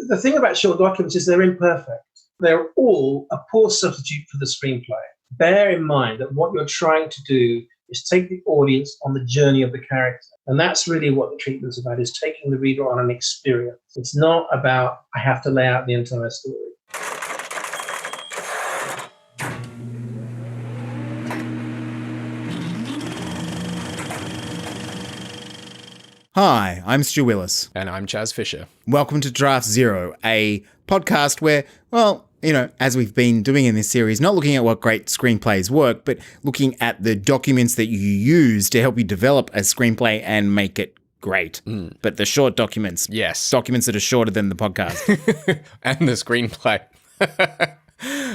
the thing about short documents is they're imperfect. They're all a poor substitute for the screenplay. Bear in mind that what you're trying to do is take the audience on the journey of the character. And that's really what the treatment's about, is taking the reader on an experience. It's not about, I have to lay out the entire story. Hi, I'm Stu Willis. And I'm Chas Fisher. Welcome to Draft Zero, a podcast where, well, as we've been doing in this series, not looking at what great screenplays work, but looking at the documents that you use to help you develop a screenplay and make it great. But the short documents. Yes. Documents that are shorter than the podcast. And the screenplay.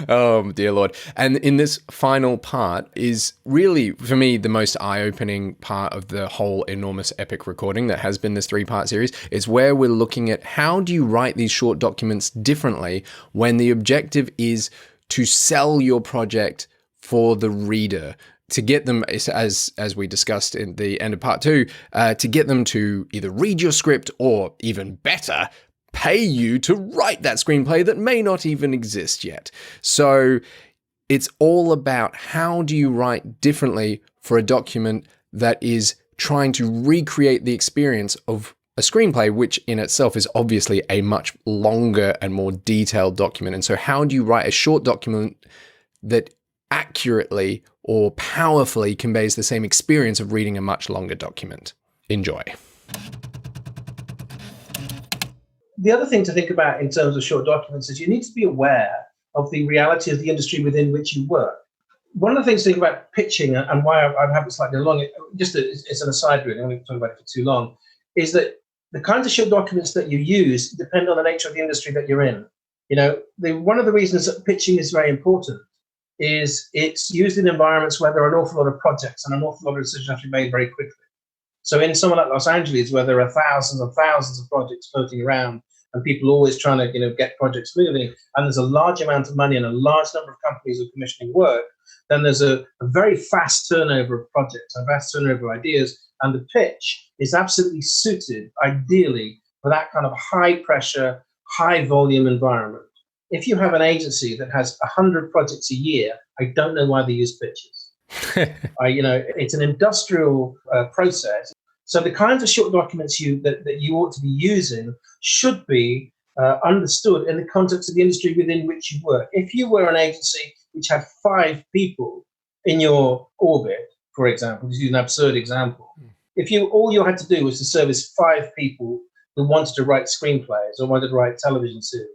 Oh, dear Lord. And in this final part is really, for me, the most eye-opening part of the whole enormous epic recording that has been this 3-part series, is where we're looking at how do you write these short documents differently when the objective is to sell your project for the reader, to get them, as we discussed in the end of part 2, to get them to either read your script or, even better, pay you to write that screenplay that may not even exist yet. So it's all about how do you write differently for a document that is trying to recreate the experience of a screenplay, which in itself is obviously a much longer and more detailed document. And so how do you write a short document that accurately or powerfully conveys the same experience of reading a much longer document? Enjoy. The other thing to think about in terms of short documents is you need to be aware of the reality of the industry within which you work. One of the things to think about pitching, and why I have it slightly long, it's an aside really, I don't want to talk about it for too long, is that the kinds of short documents that you use depend on the nature of the industry that you're in. One of the reasons that pitching is very important is it's used in environments where there are an awful lot of projects and an awful lot of decisions have to be made very quickly. So in somewhere like Los Angeles, where there are thousands and thousands of projects floating around, and people are always trying to, get projects moving, and there's a large amount of money and a large number of companies who are commissioning work, then there's a very fast turnover of projects, a fast turnover of ideas, and the pitch is absolutely suited, ideally, for that kind of high-pressure, high-volume environment. If you have an agency that has 100 projects a year, I don't know why they use pitches. It's an industrial process. So the kinds of short documents that you ought to be using should be understood in the context of the industry within which you work. If you were an agency which had 5 people in your orbit, for example, to use an absurd example, if all you had to do was to service 5 people who wanted to write screenplays or wanted to write television series,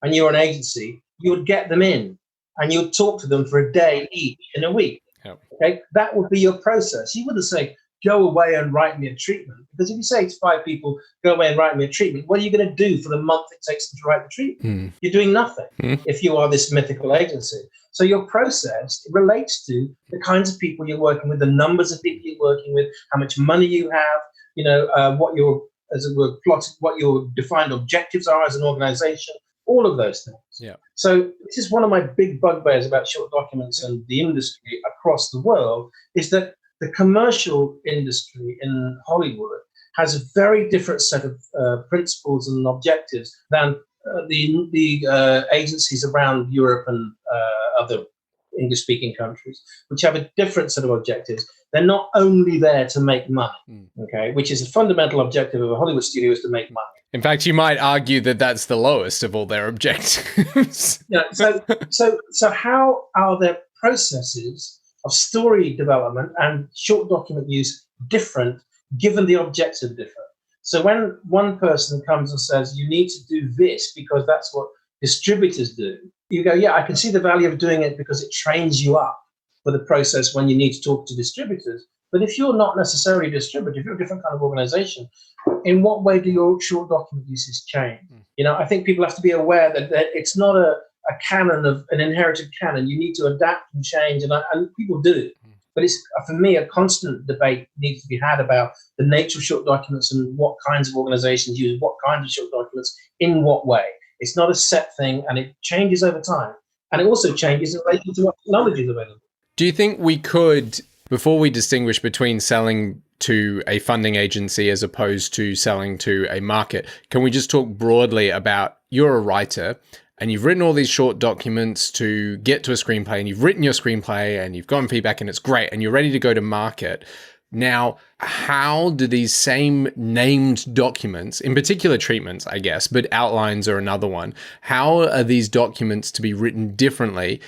and you're an agency, you would get them in and you would talk to them for a day each in a week. Yep. Okay, that would be your process. You wouldn't say, go away and write me a treatment. Because if you say to 5 people, go away and write me a treatment, what are you going to do for the month it takes them to write the treatment? You're doing nothing if you are this mythical agency. So your process relates to the kinds of people you're working with, the numbers of people you're working with, how much money you have, what your, as it were, plotted, what your defined objectives are as an organization, all of those things. Yeah. So this is one of my big bugbears about short documents and the industry across the world, is that the commercial industry in Hollywood has a very different set of principles and objectives than the agencies around Europe and other English-speaking countries, which have a different set of objectives. They're not only there to make money, okay, which is a fundamental objective of a Hollywood studio, is to make money. In fact, you might argue that that's the lowest of all their objectives. So how are their processes of story development and short document use different, given the objective different? So when one person comes and says, you need to do this because that's what distributors do, you go, yeah, I can see the value of doing it because it trains you up for the process when you need to talk to distributors. But if you're not necessarily a distributor, if you're a different kind of organization, in what way do your short document uses change? I think people have to be aware that it's not a canon of an inherited canon. You need to adapt and change, and people do. But it's, for me, a constant debate needs to be had about the nature of short documents and what kinds of organizations use what kinds of short documents in what way. It's not a set thing, and it changes over time. And it also changes in relation to what technology is available. Do you think we could, before we distinguish between selling to a funding agency as opposed to selling to a market, can we just talk broadly about, you're a writer and you've written all these short documents to get to a screenplay, and you've written your screenplay and you've gotten feedback and it's great and you're ready to go to market. Now, how do these same named documents, in particular treatments, I guess, but outlines are another one, how are these documents to be written differently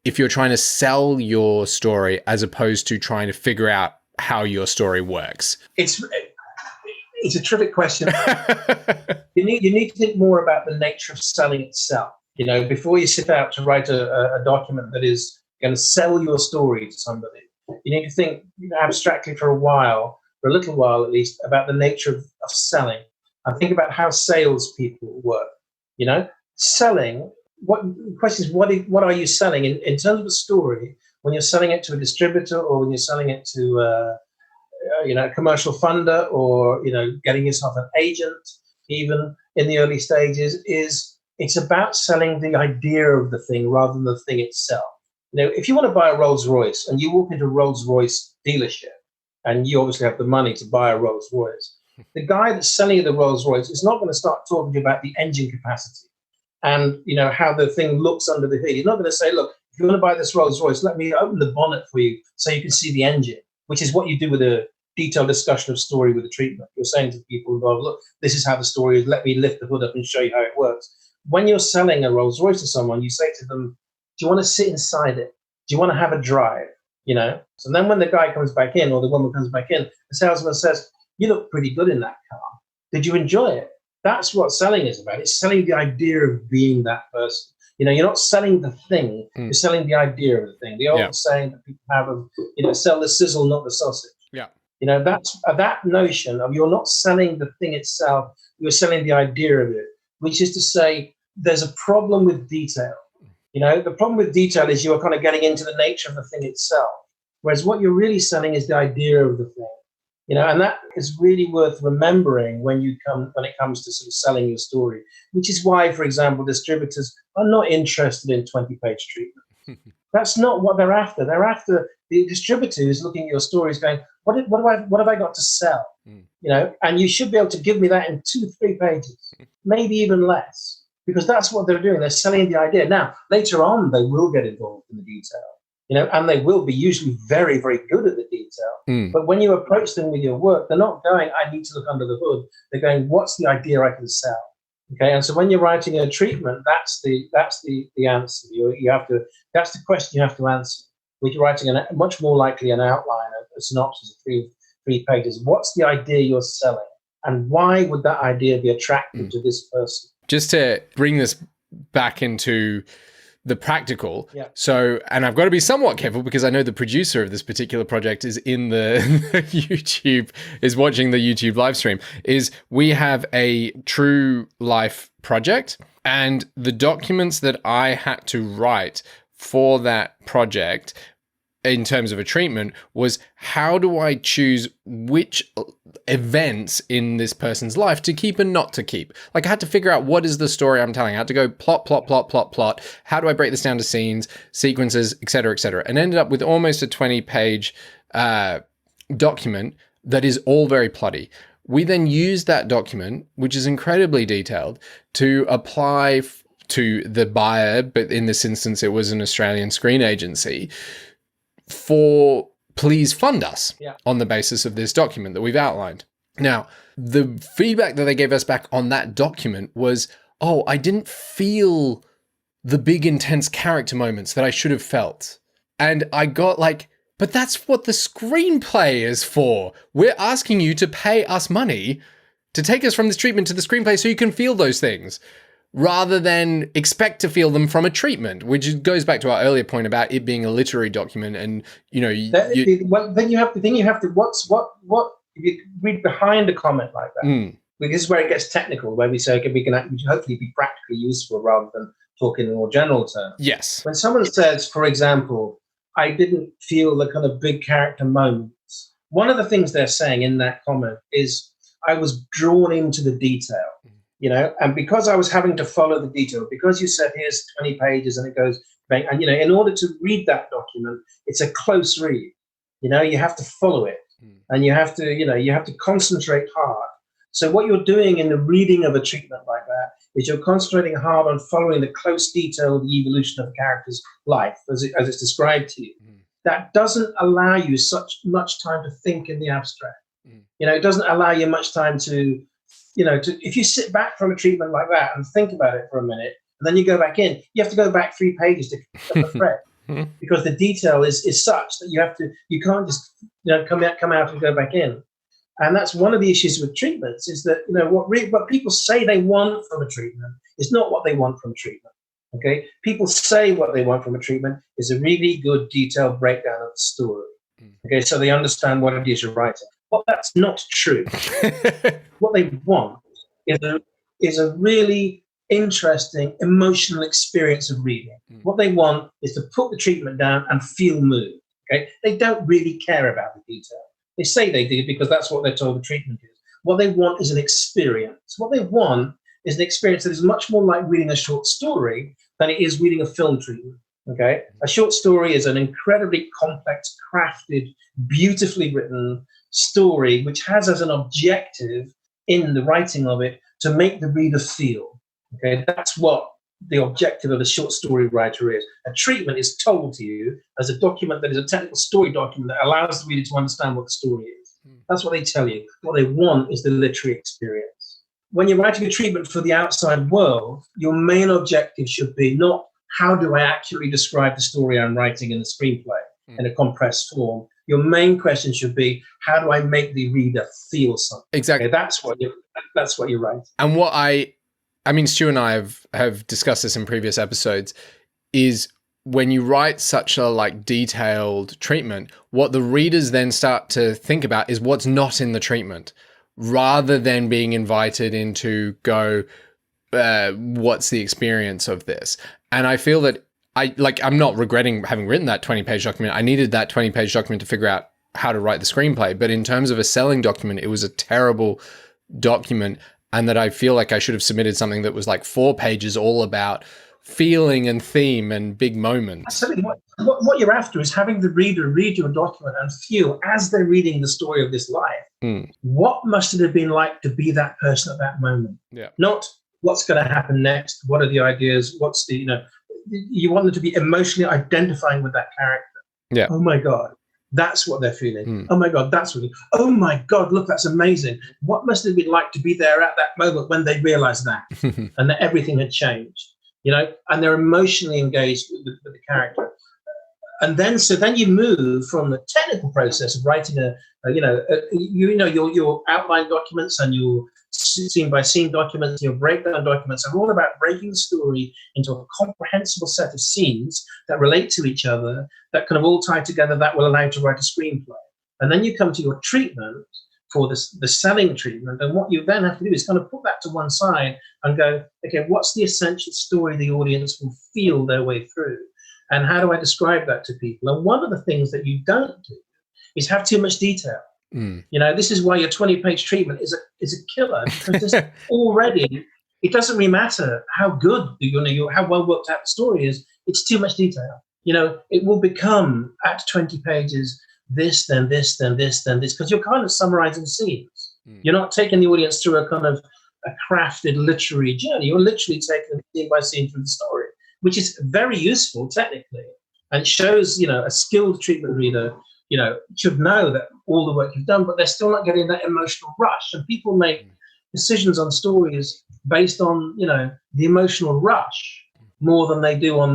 if you're trying to sell your story as opposed to trying to figure out how your story works? It's a terrific question. You need to think more about the nature of selling itself. You know, before you sit out to write a document that is going to sell your story to somebody, you need to think, you know, abstractly for a little while at least, about the nature of selling, and think about how salespeople work. You know, selling. The question is, what are you selling in terms of a story? When you're selling it to a distributor, or when you're selling it to a commercial funder, or getting yourself an agent, even in the early stages, it's about selling the idea of the thing rather than the thing itself. You know, if you want to buy a Rolls Royce and you walk into a Rolls Royce dealership, and you obviously have the money to buy a Rolls Royce, the guy that's selling you the Rolls Royce is not going to start talking to you about the engine capacity and how the thing looks under the hood. He's not going to say, look, if you want to buy this Rolls Royce, let me open the bonnet for you so you can see the engine, which is what you do with a detailed discussion of story with a treatment. You're saying to people involved, look, this is how the story is. Let me lift the hood up and show you how it works. When you're selling a Rolls Royce to someone, you say to them, do you want to sit inside it? Do you want to have a drive? So then when the guy comes back in, or the woman comes back in, the salesman says, you look pretty good in that car. Did you enjoy it? That's what selling is about. It's selling the idea of being that person. You're not selling the thing, you're selling the idea of the thing. The old saying that people have of, sell the sizzle, not the sausage. Yeah. That's that notion of, you're not selling the thing itself, you're selling the idea of it, which is to say, there's a problem with detail. The problem with detail is you're kind of getting into the nature of the thing itself, whereas what you're really selling is the idea of the thing. And that is really worth remembering when it comes to sort of selling your story, which is why, for example, distributors are not interested in 20-page treatment. That's not what they're after. They're after the distributor who's looking at your stories going, what have I got to sell? And you should be able to give me that in 2-3 pages, maybe even less, because that's what they're doing. They're selling the idea. Now, later on, they will get involved in the detail. And they will be usually very, very good at the detail. But when you approach them with your work, they're not going, I need to look under the hood. They're going, what's the idea I can sell? Okay, and so when you're writing a treatment, that's the answer. That's the question you have to answer. When you're writing much more likely an outline, a synopsis of three pages. What's the idea you're selling, and why would that idea be attractive to this person? Just to bring this back into the practical. Yeah. So, and I've got to be somewhat careful because I know the producer of this particular project is in the YouTube, is watching the YouTube live stream, is we have a true life project, and the documents that I had to write for that project in terms of a treatment was, how do I choose which events in this person's life to keep and not to keep? Like, I had to figure out, what is the story I'm telling? I had to go plot. How do I break this down to scenes, sequences, et cetera, and ended up with almost a 20-page document that is all very plotty. We then use that document, which is incredibly detailed, to apply to the buyer, but in this instance, it was an Australian screen agency, for please fund us on the basis of this document that we've outlined. Now, the feedback that they gave us back on that document was, I didn't feel the big intense character moments that I should have felt. And I got like, but that's what the screenplay is for. We're asking you to pay us money to take us from this treatment to the screenplay so you can feel those things, rather than expect to feel them from a treatment, which goes back to our earlier point about it being a literary document. And then you have to what if you read behind a comment like that, this is where it gets technical, where we say, okay, we can hopefully be practically useful rather than talking in more general terms. Yes. When someone says, for example, I didn't feel the kind of big character moments, one of the things they're saying in that comment is, I was drawn into the detail. And because I was having to follow the detail, because you said here's 20 pages and it goes, and in order to read that document, it's a close read. You have to follow it, and you have to concentrate hard. So what you're doing in the reading of a treatment like that is you're concentrating hard on following the close detail of the evolution of a character's life as it's described to you. That doesn't allow you much time to think in the abstract. It doesn't allow you much time to, if you sit back from a treatment like that and think about it for a minute, and then you go back in, you have to go back 3 pages to pick up the thread because the detail is such that you can't just come out and go back in. And that's one of the issues with treatments is that what people say they want from a treatment is not what they want from treatment. Okay, people say what they want from a treatment is a really good detailed breakdown of the story. Okay, so they understand what it is you're writing. Well, that's not true. What they want is a really interesting emotional experience of reading. What they want is to put the treatment down and feel moved. Okay, they don't really care about the detail. They say they do because that's what they're told the treatment is. What they want is an experience. What they want is an experience that is much more like reading a short story than it is reading a film treatment. Okay, a short story is an incredibly complex, crafted, beautifully written story which has as an objective in the writing of it to make the reader feel. Okay, that's what the objective of a short story writer is. A treatment is told to you as a document that is a technical story document that allows the reader to understand what the story is. That's what they tell you. What they want is the literary experience. When you're writing a treatment for the outside world, your main objective should be not how do I accurately describe the story I'm writing in the screenplay in a compressed form. Your main question should be how do I make the reader feel something? Exactly. Okay, that's what you're writing. And what I mean, Stu and I have discussed this in previous episodes, is when you write such a detailed treatment, what the readers then start to think about is what's not in the treatment, rather than being invited in to go, what's the experience of this? And I feel that I'm not regretting having written that 20-page document. I needed that 20-page document to figure out how to write the screenplay. But in terms of a selling document, it was a terrible document. And that I feel like I should have submitted something that was 4 pages all about feeling and theme and big moments. Absolutely. What you're after is having the reader read your document and feel, as they're reading the story of this life, what must it have been like to be that person at that moment? Yeah. Not what's going to happen next, what are the ideas, what's the, you want them to be emotionally identifying with that character. Yeah. Oh my God. That's what they're feeling. Oh my God, oh my God, look, that's amazing. What must it have been like to be there at that moment when they realized that and that everything had changed, and they're emotionally engaged with the character. And then you move from the technical process of writing your outline documents and your scene by scene documents, your breakdown documents are all about breaking the story into a comprehensible set of scenes that relate to each other, that kind of all tie together, that will allow you to write a screenplay. And then you come to your treatment for the selling treatment. And what you then have to do is kind of put that to one side and go, okay, what's the essential story the audience will feel their way through? And how do I describe that to people? And one of the things that you don't do is have too much detail. This is why your 20-page treatment is a killer, because already it doesn't really matter how good how well worked out the story is. It's too much detail. It will become at 20 pages this, then this, then this, then this, because you're kind of summarizing scenes. You're not taking the audience through a kind of a crafted literary journey. You're literally taking them scene by scene through the story, which is very useful technically, and shows a skilled treatment reader should know that all the work you've done, but they're still not getting that emotional rush. And people make decisions on stories based on, the emotional rush more than they do on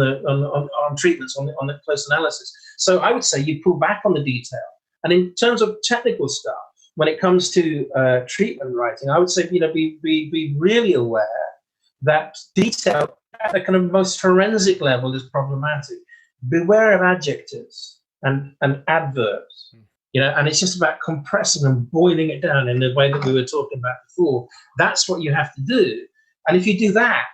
treatments, on the close analysis. So I would say you pull back on the detail. And in terms of technical stuff, when it comes to treatment writing, I would say, be really aware that detail at the kind of most forensic level is problematic. Beware of adjectives and adverbs, and it's just about compressing and boiling it down in the way that we were talking about before. That's what you have to do. And if you do that,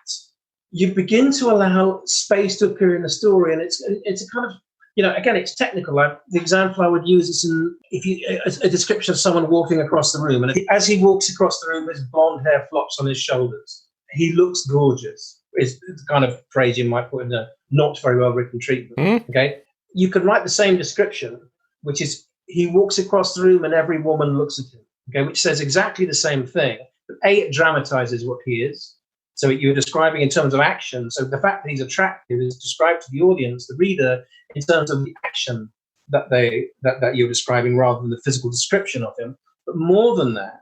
you begin to allow space to appear in the story. And it's a kind of, again, it's technical. The example I would use is a description of someone walking across the room. And as he walks across the room, his blonde hair flops on his shoulders. He looks gorgeous. It's the kind of phrase you might put in a not very well written treatment. Okay. You could write the same description, which is he walks across the room and every woman looks at him, okay, which says exactly the same thing. But A, it dramatizes what he is. So you're describing in terms of action. So the fact that he's attractive is described to the audience, the reader, in terms of the action that you're describing rather than the physical description of him. But more than that,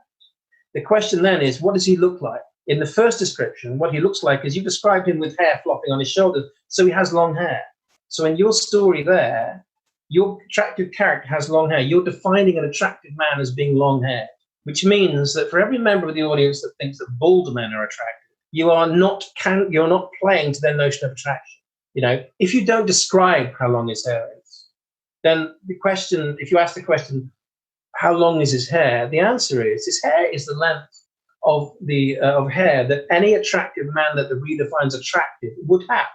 the question then is, what does he look like? In the first description, what he looks like is you described him with hair flopping on his shoulders, so he has long hair. So in your story there, your attractive character has long hair. You're defining an attractive man as being long haired, which means that for every member of the audience that thinks that bald men are attractive, you're not playing to their notion of attraction. If you don't describe how long his hair is, then if you ask the question, how long is his hair? The answer is his hair is the length of hair that any attractive man that the reader finds attractive would have.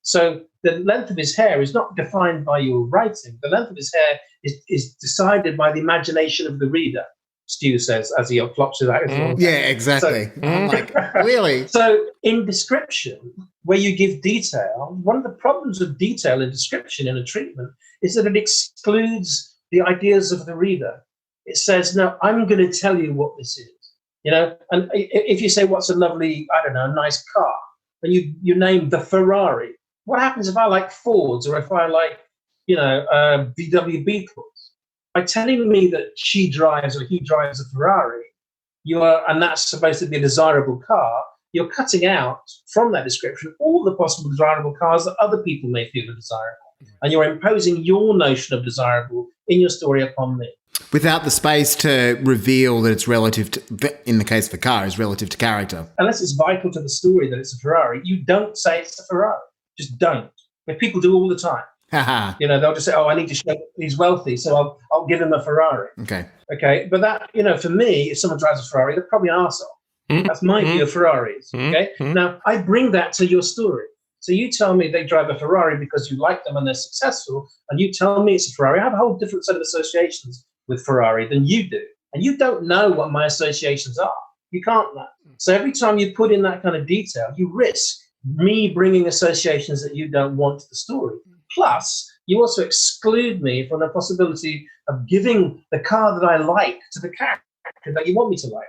So the length of his hair is not defined by your writing. The length of his hair is decided by the imagination of the reader, Stu says as he flops it out. Yeah, exactly. So, I'm like, really? So in description, where you give detail, one of the problems with detail in description in a treatment is that it excludes the ideas of the reader. It says, no, I'm going to tell you what this is. And if you say, what's a lovely, nice car, and you name the Ferrari, what happens if I like Fords or if I like, VW Beetles? By telling me that she drives or he drives a Ferrari, and that's supposed to be a desirable car, you're cutting out from that description all the possible desirable cars that other people may feel are desirable. And you're imposing your notion of desirable in your story upon me. Without the space to reveal that it's relative to, in the case of a car, is relative to character. Unless it's vital to the story that it's a Ferrari, you don't say it's a Ferrari. Just don't. But people do all the time. They'll just say, I need to show he's wealthy, so I'll give him a Ferrari. Okay. But that, for me, if someone drives a Ferrari, they're probably an arsehole. That's my view of Ferraris. Okay. Now, I bring that to your story. So you tell me they drive a Ferrari because you like them and they're successful, and you tell me it's a Ferrari. I have a whole different set of associations with Ferrari than you do. And you don't know what my associations are. You can't know. So every time you put in that kind of detail, you risk me bringing associations that you don't want to the story. Plus, you also exclude me from the possibility of giving the car that I like to the character that you want me to like.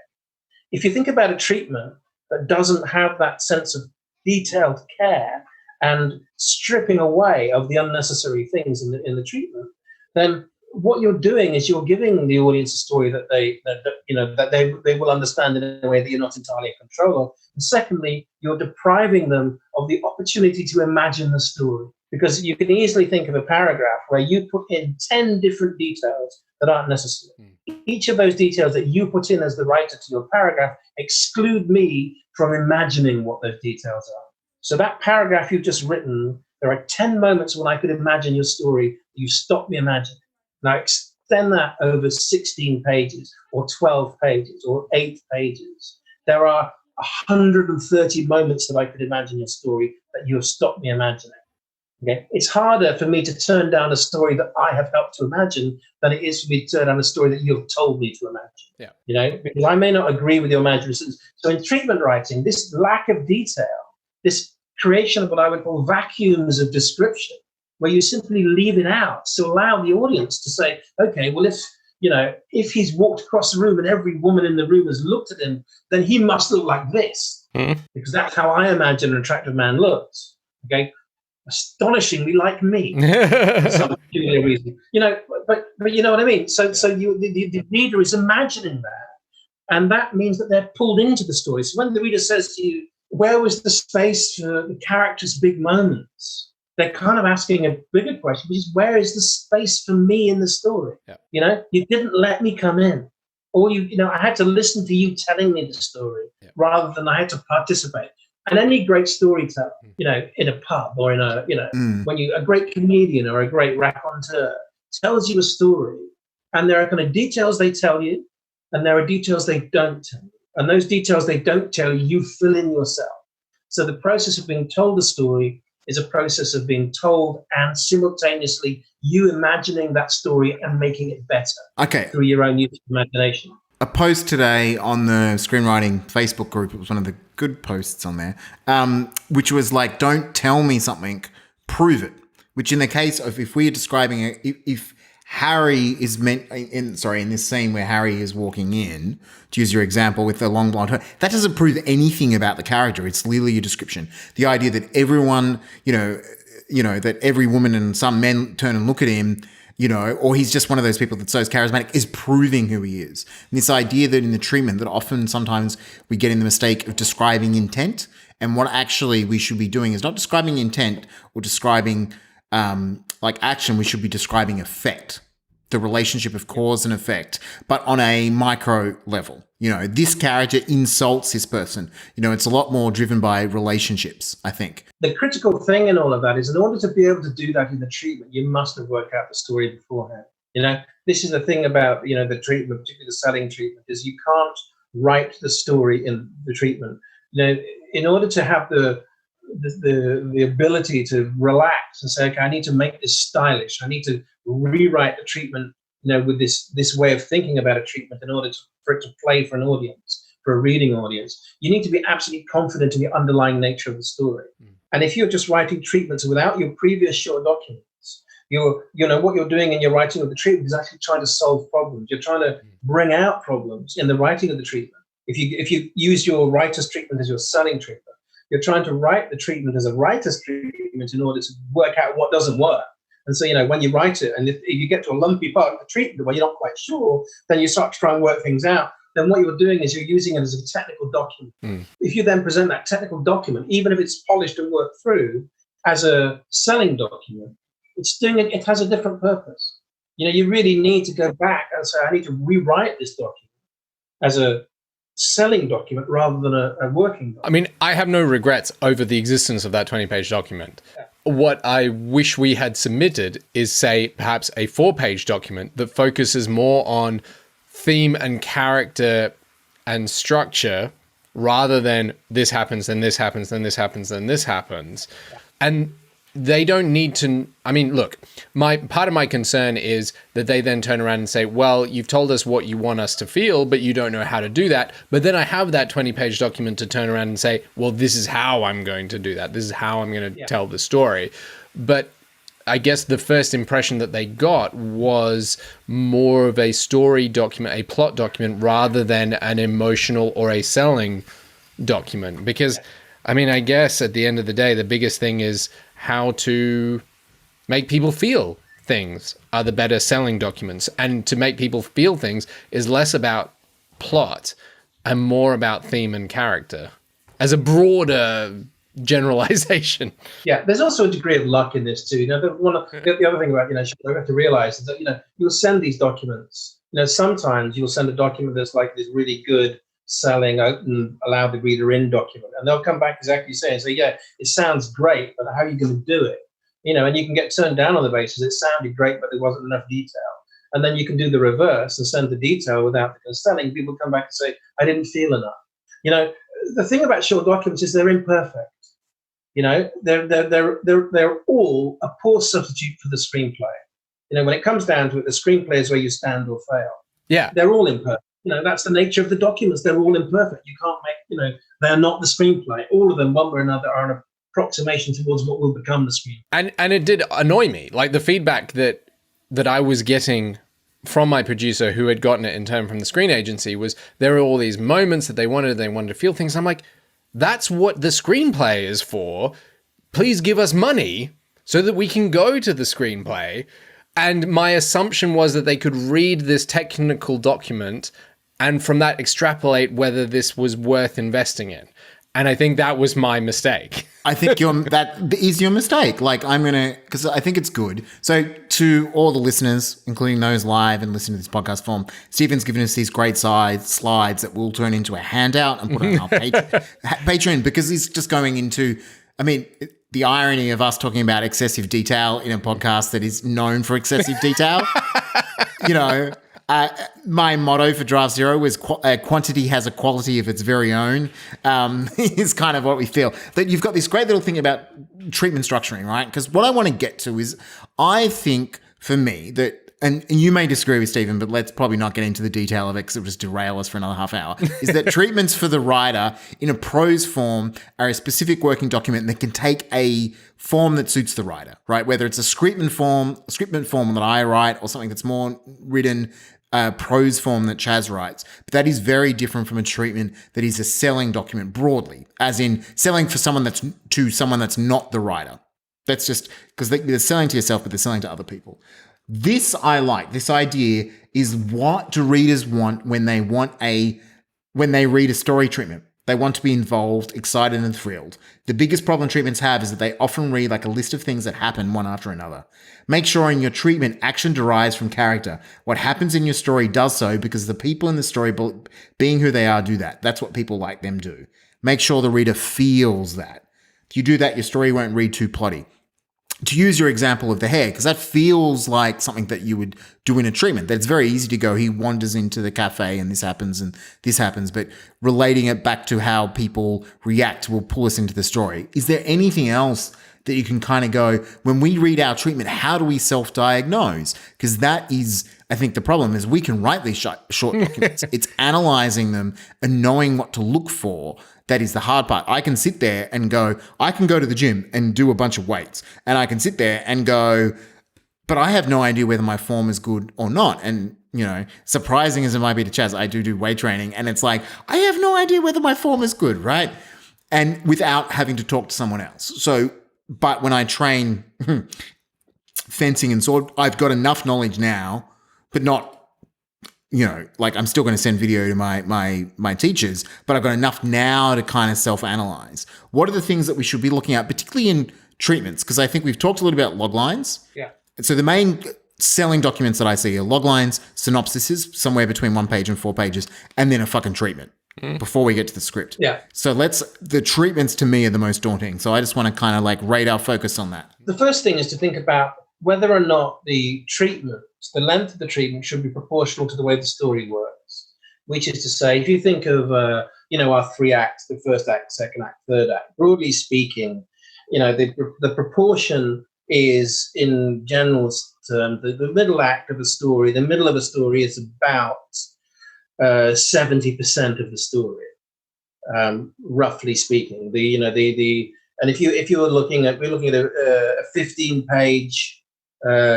If you think about a treatment that doesn't have that sense of detailed care and stripping away of the unnecessary things in the treatment, then what you're doing is you're giving the audience a story that they will understand in a way that you're not entirely in control of. And secondly, you're depriving them of the opportunity to imagine the story, because you can easily think of a paragraph where you put in 10 different details that aren't necessary. Each of those details that you put in as the writer to your paragraph exclude me from imagining what those details are. So that paragraph you've just written, there are 10 moments when I could imagine your story. You stop me imagining. Now extend that over 16 pages or 12 pages or 8 pages. There are 130 moments that I could imagine your story that you have stopped me imagining. Okay? It's harder for me to turn down a story that I have helped to imagine than it is for me to turn down a story that you've told me to imagine. Yeah. Because I may not agree with your imagination. So in treatment writing, this lack of detail, this creation of what I would call vacuums of description, where you simply leave it out to allow the audience to say, okay, well, if he's walked across the room and every woman in the room has looked at him, then he must look like this, because that's how I imagine an attractive man looks. Okay, astonishingly like me, for some peculiar reason. But you know what I mean. So the reader is imagining that, and that means that they're pulled into the story. So when the reader says to you, "Where was the space for the character's big moments?" They're kind of asking a bigger question, which is, where is the space for me in the story? Yeah. You didn't let me come in. Or, I had to listen to you telling me the story rather than I had to participate. And any great storyteller, in a pub or when a great comedian or a great raconteur tells you a story, and there are kind of details they tell you, and there are details they don't tell you. And those details they don't tell you, you fill in yourself. So the process of being told the story is a process of being told and simultaneously you imagining that story and making it better through your own use of imagination. A post today on the Screenwriting Facebook group, it was one of the good posts on there, which was like, don't tell me something, prove it. Which in the case of if we are describing if Harry is meant in this scene where Harry is walking in, to use your example with the long blonde hair, that doesn't prove anything about the character. It's literally a description. The idea that everyone, that every woman and some men turn and look at him, or he's just one of those people that's so charismatic, is proving who he is. And this idea that in the treatment that often sometimes we get in the mistake of describing intent, and what actually we should be doing is not describing intent or describing action. We should be describing effect, the relationship of cause and effect, but on a micro level. This character insults this person. It's a lot more driven by relationships, I think. The critical thing in all of that is, in order to be able to do that in the treatment, you must have worked out the story beforehand. This is the thing about, the treatment, particularly the selling treatment, is you can't write the story in the treatment. In order to have the ability to relax and say, okay, I need to make this stylish. I need to rewrite the treatment, with this way of thinking about a treatment in order for it to play for an audience, for a reading audience. You need to be absolutely confident in the underlying nature of the story. And if you're just writing treatments without your previous short documents, what you're doing in your writing of the treatment is actually trying to solve problems. You're trying to bring out problems in the writing of the treatment. If you use your writer's treatment as your selling treatment, you're trying to write the treatment as a writer's treatment in order to work out what doesn't work. And so, when you write it, and if you get to a lumpy part of the treatment where you're not quite sure, then you start to try and work things out. Then what you're doing is you're using it as a technical document. If you then present that technical document, even if it's polished and worked through, as a selling document, it has a different purpose. You really need to go back and say, I need to rewrite this document as a selling document rather than a working document. I mean, I have no regrets over the existence of that 20-page document. Yeah. What I wish we had submitted is, say, perhaps a 4-page document that focuses more on theme and character and structure rather than this happens, then this happens, then this happens, then this happens. Yeah. And they don't need to, look, part of my concern is that they then turn around and say, well, you've told us what you want us to feel, but you don't know how to do that. But then I have that 20-page document to turn around and say, well, this is how I'm going to do that. This is how I'm going to tell the story. But I guess the first impression that they got was more of a story document, a plot document, rather than an emotional or a selling document. Because, I guess at the end of the day, the biggest thing is how to make people feel things are the better selling documents. And to make people feel things is less about plot and more about theme and character as a broader generalization. Yeah, there's also a degree of luck in this too. The other thing about, you have to realize is that, you'll send these documents. Sometimes you'll send a document that's like this really good selling, open, allow the reader in document, and they'll come back exactly saying, so yeah, it sounds great, but how are you going to do it? And you can get turned down on the basis it sounded great, but there wasn't enough detail. And then you can do the reverse and send the detail without the selling. People come back and say, I didn't feel enough. The thing about short documents is they're imperfect. They're all a poor substitute for the screenplay. When it comes down to it, the screenplay is where you stand or fail. Yeah, they're all imperfect. That's the nature of the documents. They're all imperfect. You can't make, they're not the screenplay. All of them, one way or another, are an approximation towards what will become the screenplay. And it did annoy me. Like the feedback that I was getting from my producer, who had gotten it in turn from the screen agency, was there were all these moments that they wanted to feel things. I'm like, that's what the screenplay is for. Please give us money so that we can go to the screenplay. And my assumption was that they could read this technical document and from that extrapolate whether this was worth investing in. And I think that was my mistake. I think that is your mistake. Because I think it's good. So to all the listeners, including those live and listening to this podcast form, Stephen's given us these great slides that we'll turn into a handout and put on our Patreon, because he's just going into, the irony of us talking about excessive detail in a podcast that is known for excessive detail. My motto for Draft Zero was quantity has a quality of its very own, is kind of what we feel. That you've got this great little thing about treatment structuring, right? Because what I want to get to is, I think for me that and you may disagree with Stephen, but let's probably not get into the detail of it because it will just derail us for another half hour, is that treatments for the writer in a prose form are a specific working document that can take a form that suits the writer, right? Whether it's a scriptment form that I write or something that's more written prose form that Chas writes. But that is very different from a treatment that is a selling document broadly, as in selling for someone that's not the writer. That's just because they're selling to yourself, but they're selling to other people. This I like. This idea is what do readers want when they read a story treatment. They want to be involved, excited, and thrilled. The biggest problem treatments have is that they often read like a list of things that happen one after another. Make sure in your treatment, action derives from character. What happens in your story does so because the people in the story, being who they are, do that. That's what people like them do. Make sure the reader feels that. If you do that, your story won't read too plotty. To use your example of the hair, because that feels like something that you would do in a treatment, that it's very easy to go, he wanders into the cafe and this happens, but relating it back to how people react will pull us into the story. Is there anything else that you can kind of go, when we read our treatment, how do we self-diagnose? Because that is, I think the problem is we can write these short documents. It's analyzing them and knowing what to look for. That is the hard part. I can sit there and go, I can go to the gym and do a bunch of weights. And I can sit there and go, but I have no idea whether my form is good or not. And, you know, surprising as it might be to Chas, I do weight training. And it's like, I have no idea whether my form is good, right? And without having to talk to someone else. So, but when I train fencing and sword, I've got enough knowledge now, but not, you know, like I'm still going to send video to my teachers, but I've got enough now to kind of self-analyze. What are the things that we should be looking at, particularly in treatments? Because I think we've talked a little about loglines. Yeah. And so the main selling documents that I see are loglines, synopses, somewhere between 1 page and 4 pages, and then a fucking treatment before we get to the script. Yeah. So the treatments to me are the most daunting. So I just want to kind of like radar focus on that. The first thing is to think about whether or not the length of the treatment should be proportional to the way the story works, which is to say, if you think of, our 3 acts, the first act, second act, third act, broadly speaking, the proportion is, in general terms, the middle act of a story. The middle of a story is about 70% of the story, roughly speaking. And if we're looking at a 15-page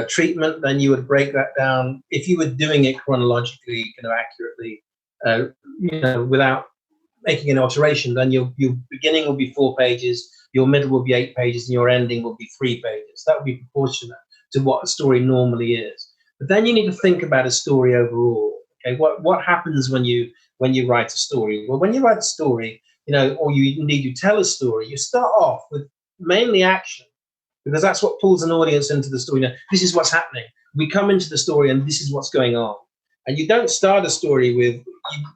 treatment, then you would break that down. If you were doing it chronologically, kind of accurately, without making an alteration, then your beginning will be 4 pages, your middle will be 8 pages, and your ending will be 3 pages. That would be proportionate to what a story normally is. But then you need to think about a story overall. Okay, what happens when you write a story? Well, when you write a story, or you tell a story, you start off with mainly action, because that's what pulls an audience into the story. This is what's happening. We come into the story and this is what's going on. And you don't start a story with,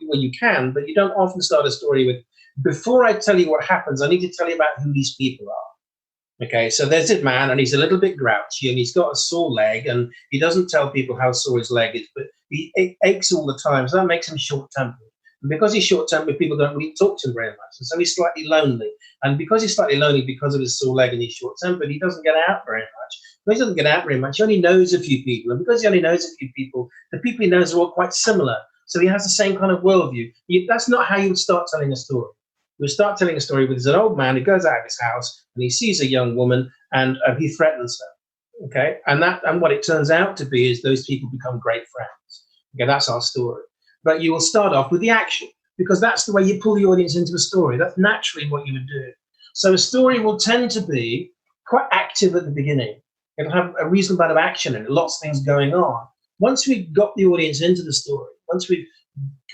well, you can, but you don't often start a story with, before I tell you what happens, I need to tell you about who these people are. Okay, so there's this man and he's a little bit grouchy and he's got a sore leg and he doesn't tell people how sore his leg is, but he aches all the time. So that makes him short-tempered. And because he's short-tempered, people don't really talk to him very much. And so he's slightly lonely. And because he's slightly lonely because of his sore leg and he's short-tempered, he doesn't get out very much. But he doesn't get out very much. He only knows a few people. And because he only knows a few people, the people he knows are all quite similar. So he has the same kind of worldview. That's not how you would start telling a story. You would start telling a story with an old man who goes out of his house and he sees a young woman and he threatens her. Okay, and what it turns out to be is those people become great friends. Okay, that's our story. But you will start off with the action, because that's the way you pull the audience into a story. That's naturally what you would do. So a story will tend to be quite active at the beginning. It'll have a reasonable amount of action in it, lots of things going on. Once we've got the audience into the story, once we've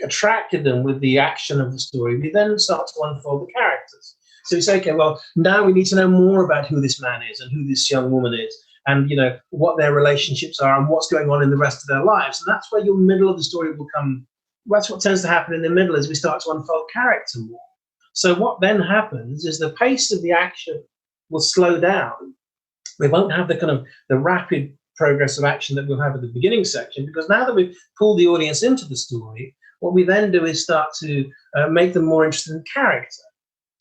attracted them with the action of the story, we then start to unfold the characters. So we say, okay, well, now we need to know more about who this man is and who this young woman is, and what their relationships are and what's going on in the rest of their lives. And that's where your middle of the story will come. That's what tends to happen in the middle, as we start to unfold character more. So what then happens is the pace of the action will slow down. We won't have the rapid progress of action that we'll have at the beginning section, because now that we've pulled the audience into the story, what we then do is start to make them more interested in character.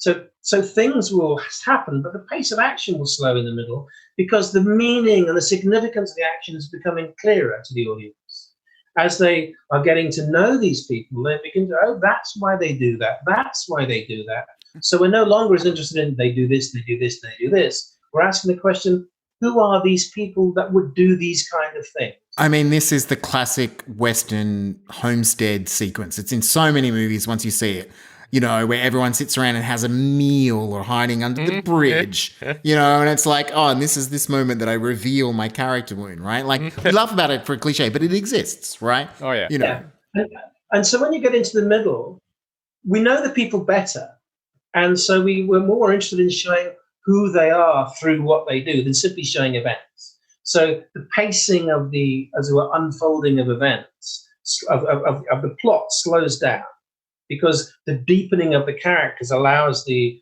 So things will happen, but the pace of action will slow in the middle because the meaning and the significance of the action is becoming clearer to the audience. As they are getting to know these people, they begin to, oh, that's why they do that. That's why they do that. So we're no longer as interested in they do this, they do this, they do this. We're asking the question, who are these people that would do these kind of things? I mean, this is the classic Western homestead sequence. It's in so many movies once you see it, where everyone sits around and has a meal or hiding under the bridge, and it's like, oh, and this is this moment that I reveal my character wound, right? Like, we laugh about it for a cliche, but it exists, right? Oh, yeah. Yeah. And so when you get into the middle, we know the people better. And so we were more interested in showing who they are through what they do than simply showing events. So the pacing of the, as it were, unfolding of events, of the plot slows down because the deepening of the characters allows the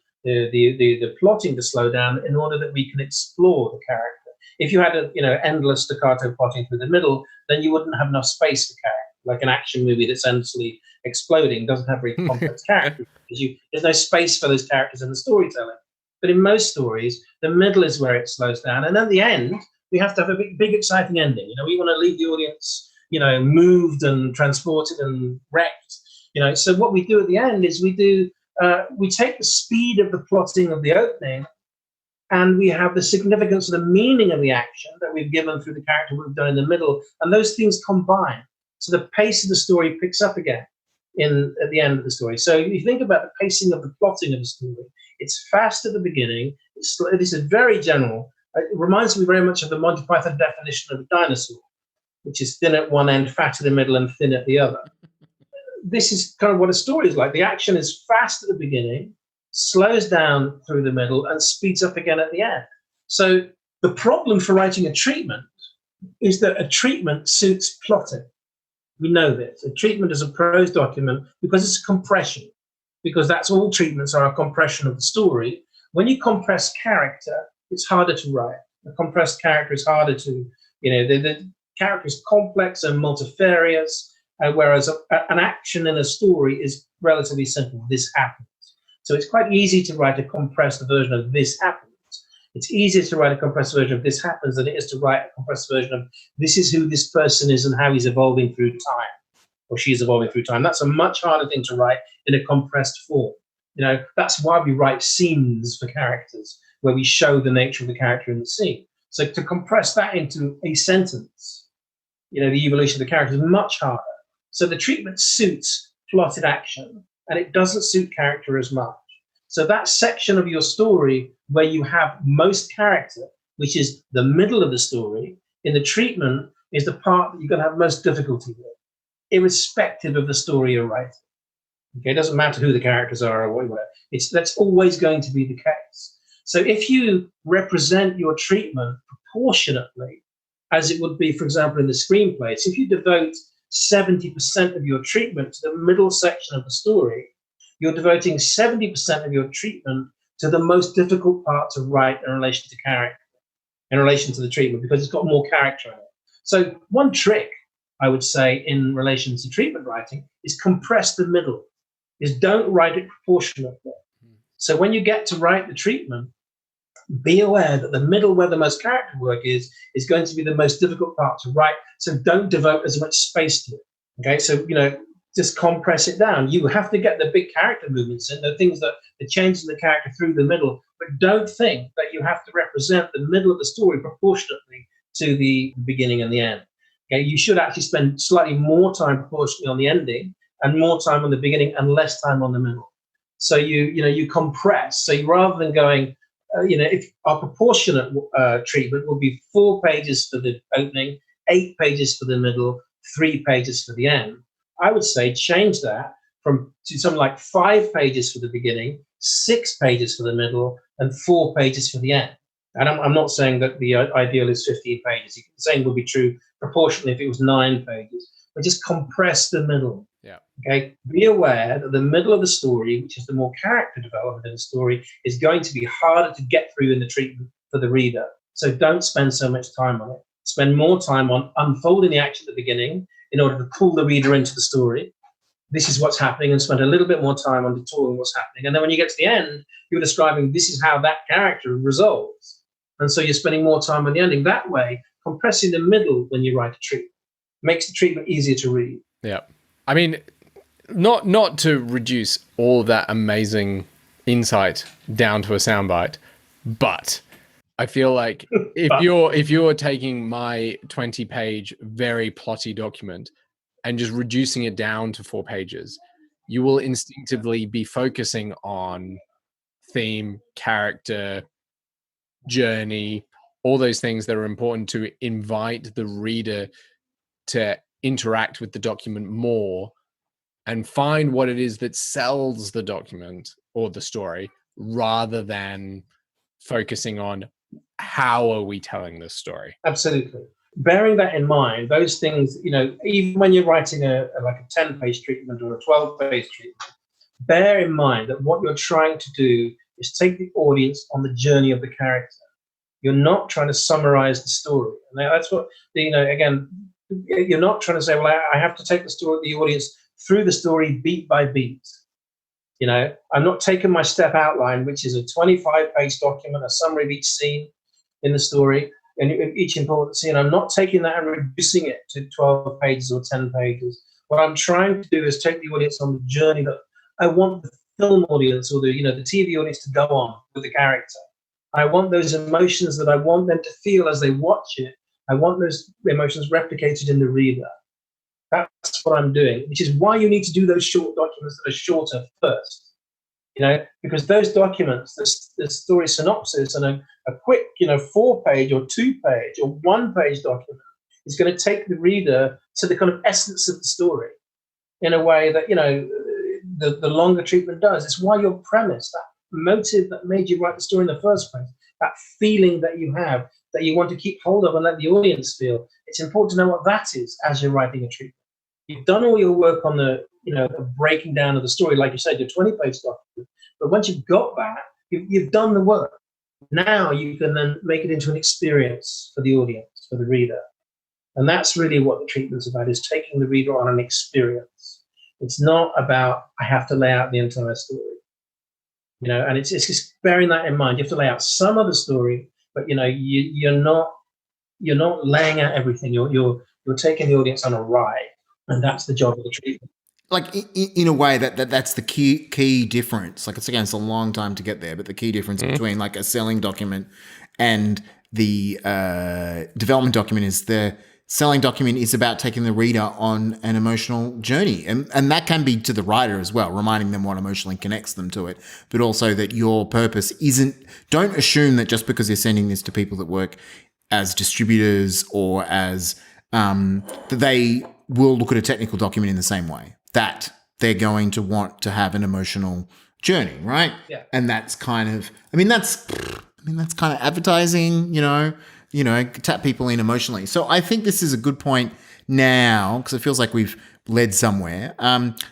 plotting to slow down in order that we can explore the character. If you had endless staccato plotting through the middle, then you wouldn't have enough space for character. Like an action movie that's endlessly exploding doesn't have very complex characters because there's no space for those characters in the storytelling. But in most stories, the middle is where it slows down, and at the end, we have to have a big, exciting ending. We want to leave the audience, moved and transported and wrecked. So what we do at the end is we take the speed of the plotting of the opening, and we have the significance of the meaning of the action that we've given through the character we've done in the middle, and those things combine. So the pace of the story picks up again at the end of the story. So if you think about the pacing of the plotting of the story, it's fast at the beginning. This is very general. It reminds me very much of the Monty Python definition of a dinosaur, which is thin at one end, fat in the middle, and thin at the other. This is kind of what a story is like. The action is fast at the beginning, slows down through the middle, and speeds up again at the end. So the problem for writing a treatment is that a treatment suits plotting. We know this. A treatment is a prose document because it's a compression, because that's all treatments are, a compression of the story. When you compress character, it's harder to write. A compressed character is harder to, the character is complex and multifarious, whereas an action in a story is relatively simple. This happens. So it's quite easy to write a compressed version of this happens. It's easier to write a compressed version of this happens than it is to write a compressed version of this is who this person is and how he's evolving through time, or she's evolving through time. That's a much harder thing to write in a compressed form. That's why we write scenes for characters, where we show the nature of the character in the scene. So to compress that into a sentence, the evolution of the character is much harder. So the treatment suits plotted action, and it doesn't suit character as much. So that section of your story where you have most character, which is the middle of the story, in the treatment is the part that you're going to have most difficulty with, irrespective of the story you're writing. Okay, it doesn't matter who the characters are or whatever. That's always going to be the case. So if you represent your treatment proportionately, as it would be, for example, in the screenplay, so if you devote 70% of your treatment to the middle section of the story, you're devoting 70% of your treatment to the most difficult part to write in relation to character, in relation to the treatment, because it's got more character in it. So one trick, I would say, in relation to treatment writing is compress the middle, is don't write it proportionately. So when you get to write the treatment, be aware that the middle, where the most character work is going to be the most difficult part to write. So don't devote as much space to it. Okay, so just compress it down. You have to get the big character movements in, the things that the changes in the character through the middle, but don't think that you have to represent the middle of the story proportionately to the beginning and the end. Okay, you should actually spend slightly more time proportionally on the ending and more time on the beginning and less time on the middle. So you compress. So rather than going, if our proportionate treatment would be 4 pages for the opening, 8 pages for the middle, 3 pages for the end, I would say change that to something like 5 pages for the beginning, 6 pages for the middle, and 4 pages for the end. And I'm not saying that the ideal is 15 pages. The same would be true proportionally if it was 9 pages. But just compress the middle. Yeah. Okay. Be aware that the middle of the story, which is the more character development in the story, is going to be harder to get through in the treatment for the reader. So don't spend so much time on it. Spend more time on unfolding the action at the beginning in order to pull the reader into the story. this is what's happening, and spend a little bit more time on detailing what's happening. And then when you get to the end, you're describing this is how that character resolves. And so you're spending more time on the ending. That way, compressing the middle when you write a treatment makes the treatment easier to read. Yeah. I mean, not to reduce all of that amazing insight down to a soundbite, but I feel like if you're taking my 20-page very plotty document and just reducing it down to 4 pages, you will instinctively be focusing on theme, character, journey, all those things that are important to invite the reader to interact with the document more and find what it is that sells the document or the story, rather than focusing on how are we telling this story. Absolutely. Bearing that in mind, those things, even when you're writing a 10-page treatment or a 12-page treatment, bear in mind that what you're trying to do is take the audience on the journey of the character. You're not trying to summarize the story. And that's what, again, you're not trying to say, well, I have to take the audience through the story beat by beat. I'm not taking my step outline, which is a 25-page document, a summary of each scene in the story, and each important scene. I'm not taking that and reducing it to 12 pages or 10 pages. What I'm trying to do is take the audience on the journey that I want the film audience or the TV audience to go on with the character. I want those emotions that I want them to feel as they watch it. I want those emotions replicated in the reader. That's what I'm doing, which is why you need to do those short documents that are shorter first. Because those documents, the story synopsis and a quick, 4-page or 2-page or 1-page document is going to take the reader to the kind of essence of the story in a way that, the longer treatment does. It's why your premise, that motive that made you write the story in the first place, that feeling that you have, that you want to keep hold of and let the audience feel, it's important to know what that is as you're writing a treatment. You've done all your work on the breaking down of the story, like you said, your 20-page document. But once you've got that, you've done the work. Now you can then make it into an experience for the audience, for the reader. And that's really what the treatment's about, is taking the reader on an experience. It's not about, I have to lay out the entire story. And it's just bearing that in mind. You have to lay out some of the story, but you're not laying out everything. You're taking the audience on a ride. And that's the job of the treatment. Like in a way that's the key difference. Like it's a long time to get there, but the key difference between like a selling document and the development document is the selling document is about taking the reader on an emotional journey. And that can be to the writer as well, reminding them what emotionally connects them to it, but also that your purpose don't assume that just because you're sending this to people that work as distributors or as that they will look at a technical document in the same way, that they're going to want to have an emotional journey, right? Yeah. And that's kind of, that's kind of advertising, tap people in emotionally. So I think this is a good point now because it feels like we've led somewhere.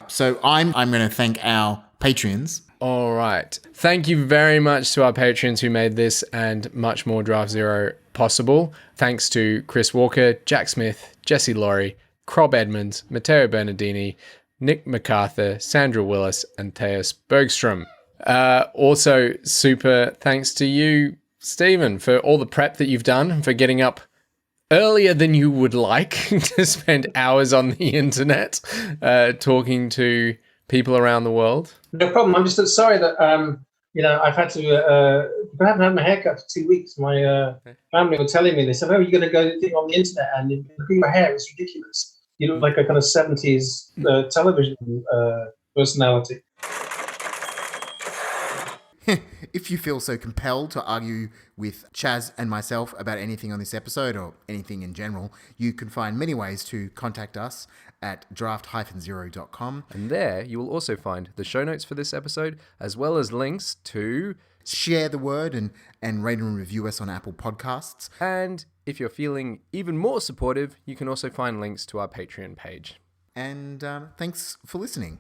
So I'm going to thank our Patreons. All right. Thank you very much to our patrons who made this and much more Draft Zero possible. Thanks to Chris Walker, Jack Smith, Jesse Laurie, Crob Edmonds, Matteo Bernardini, Nick MacArthur, Sandra Willis, and Theus Bergstrom. Also, super thanks to you, Stephen, for all the prep that you've done, for getting up earlier than you would like to spend hours on the internet talking to people around the world. No problem. I'm just sorry that I've had to. I haven't had my hair cut for 2 weeks. My family were telling me, they said, "Oh, you're going to go on the internet and look at your hair. It's ridiculous. You look like a kind of 70s television personality." If you feel so compelled to argue with Chas and myself about anything on this episode or anything in general, you can find many ways to contact us at draft-zero.com. And there you will also find the show notes for this episode, as well as links to share the word and rate and review us on Apple Podcasts. And if you're feeling even more supportive, you can also find links to our Patreon page. And thanks for listening.